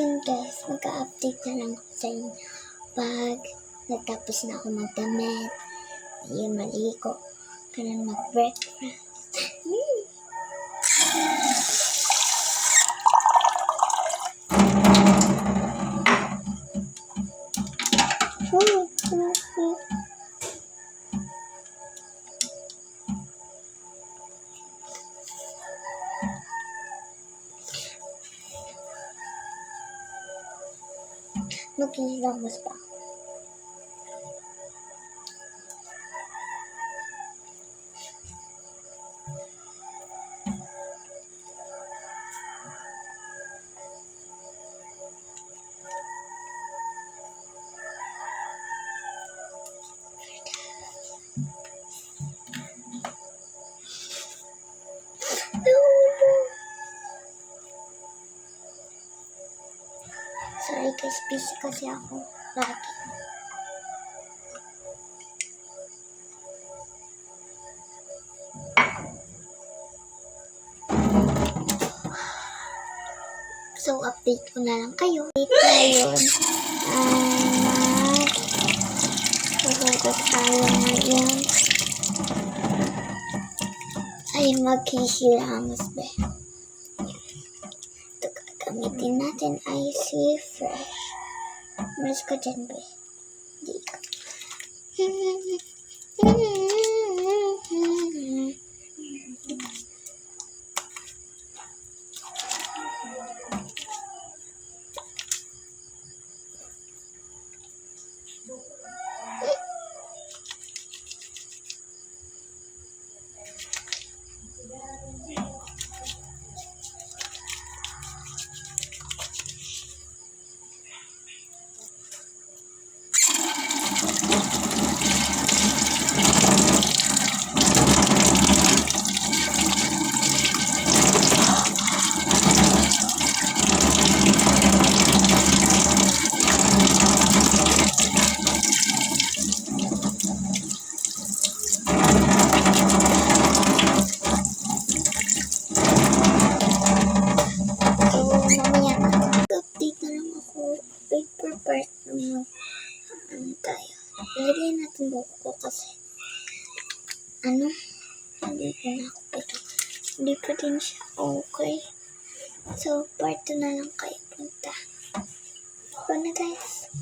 Ngayon guys, magka-update na lang ako sa inyo. Pag natapos na ako magdamit, ayun, maligo, kanan mag-breakfast. Magkilamos pa. Sorry guys, busy kasi ako lagi. So, update ko na lang kayo. Ngayon, maghugas tayo ngayon. Ay, maghihilamos ba? Ito gagamitin natin ay si Fresh. Maras ka dyan ba? Hindi ka. Part ng tayo. Ilagay natin buko kasi hindi ko na ako ito. Hindi pa din siya okay. So, part 2 na lang kayo punta. Ito na guys.